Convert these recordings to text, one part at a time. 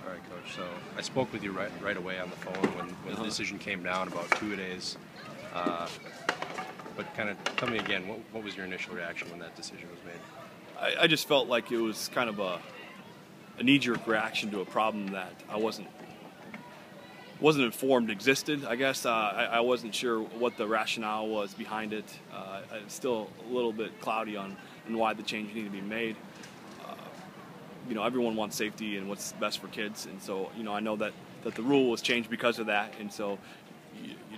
All right, Coach. So I spoke with you right away on the phone when the decision came down about two-a-days. But kind of tell me again, what was your initial reaction when that decision was made? I just felt like it was kind of a knee-jerk reaction to a problem that I wasn't informed existed. I guess I wasn't sure what the rationale was behind it. It's still a little bit cloudy on why the change needed to be made. Everyone wants safety and what's best for kids, and so I know that the rule was changed because of that, and so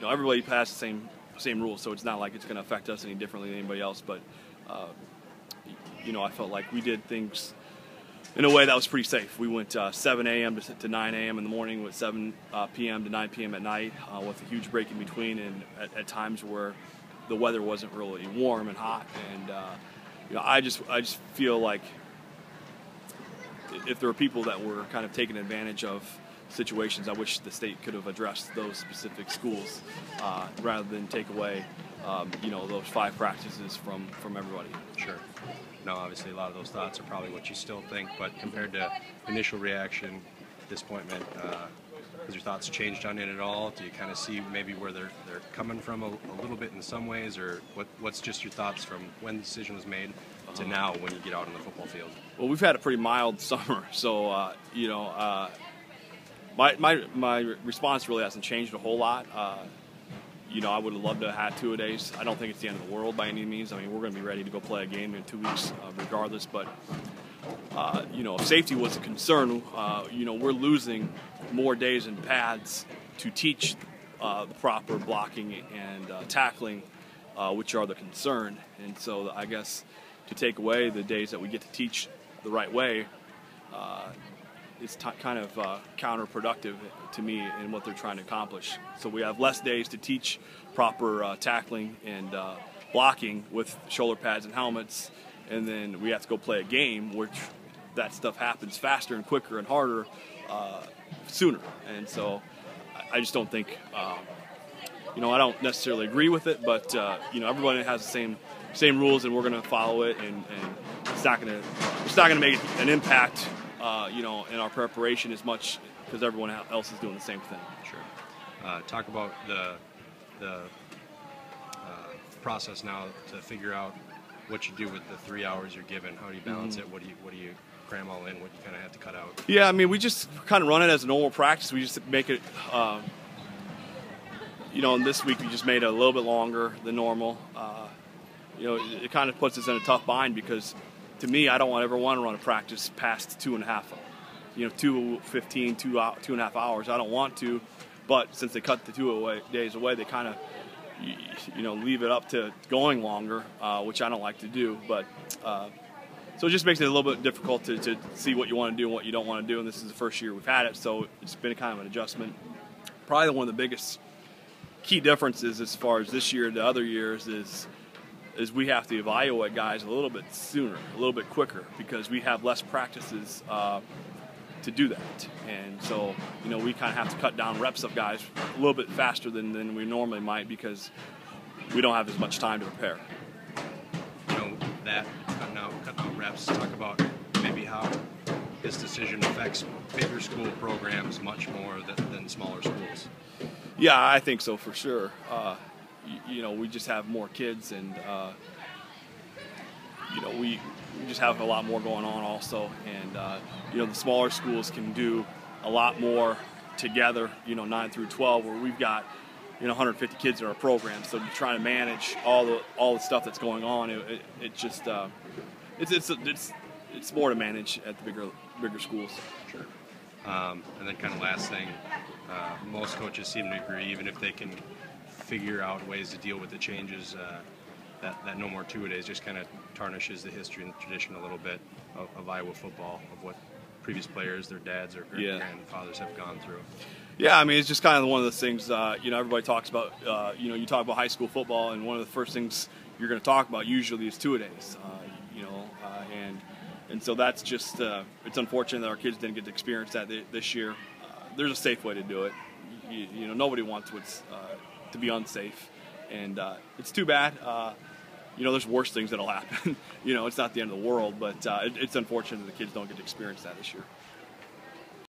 everybody passed the same rules, so it's not like it's going to affect us any differently than anybody else. But I felt like we did things in a way that was pretty safe. We went 7 a.m. to 9 a.m. in the morning, with 7 p.m. to 9 p.m. at night, with a huge break in between, and at times where the weather wasn't really warm and hot. And I just feel like if there were people that were kind of taking advantage of situations, I wish the state could have addressed those specific schools rather than take away those 5 practices from everybody. Sure. No, obviously a lot of those thoughts are probably what you still think, but compared to initial reaction, disappointment, has your thoughts changed on it at all? Do you kind of see maybe where they're coming from a little bit in some ways, or what's just your thoughts from when the decision was made to now when you get out on the football field? Well, we've had a pretty mild summer, so my response really hasn't changed a whole lot. I would have loved to have had two-a-days. I don't think it's the end of the world by any means. I mean, we're going to be ready to go play a game in 2 weeks regardless. But, if safety was a concern, we're losing more days in pads to teach the proper blocking and tackling, which are the concern. And so I guess to take away the days that we get to teach the right way, it's kind of counterproductive to me in what they're trying to accomplish. So we have less days to teach proper tackling and blocking with shoulder pads and helmets, and then we have to go play a game, which that stuff happens faster and quicker and harder sooner. And so I just don't think, I don't necessarily agree with it, but everybody has the same rules, and we're going to follow it, and it's not going to make an impact in our preparation as much, because everyone else is doing the same thing. Sure. Talk about the process now to figure out what you do with the 3 hours you're given. How do you balance it? What do you cram all in? What do you kind of have to cut out? Yeah, I mean, we just kind of run it as a normal practice. We just make it, and this week we just made it a little bit longer than normal. It kind of puts us in a tough bind, because to me, I don't ever want to run a practice past 2.5, 2:15, 2.5 hours. I don't want to, but since they cut the 2 days away, they kind of, leave it up to going longer, which I don't like to do. But so it just makes it a little bit difficult to see what you want to do and what you don't want to do. And this is the first year we've had it, so it's been kind of an adjustment. Probably one of the biggest key differences as far as this year to other years is we have to evaluate guys a little bit sooner, a little bit quicker, because we have less practices to do that. And so, we kind of have to cut down reps of guys a little bit faster than we normally might, because we don't have as much time to prepare. That cutting out reps, talk about maybe how this decision affects bigger school programs much more than smaller schools. Yeah, I think so for sure. We just have more kids, and we just have a lot more going on also. And the smaller schools can do a lot more together. 9 through 12, where we've got 150 kids in our program. So you're trying to manage all the stuff that's going on. It's more to manage at the bigger schools. Sure. And then kind of last thing, most coaches seem to agree, even if they can figure out ways to deal with the changes, that no more two-a-days just kind of tarnishes the history and the tradition a little bit of Iowa football, of what previous players, their dads or grandfathers have gone through. Yeah, I mean, it's just kind of one of those things, everybody talks about, you talk about high school football, and one of the first things you're going to talk about usually is two-a-days, and so that's just, it's unfortunate that our kids didn't get to experience that this year. There's a safe way to do it. Nobody wants what's to be unsafe, and it's too bad. There's worse things that'll happen. It's not the end of the world, but it's unfortunate that the kids don't get to experience that this year.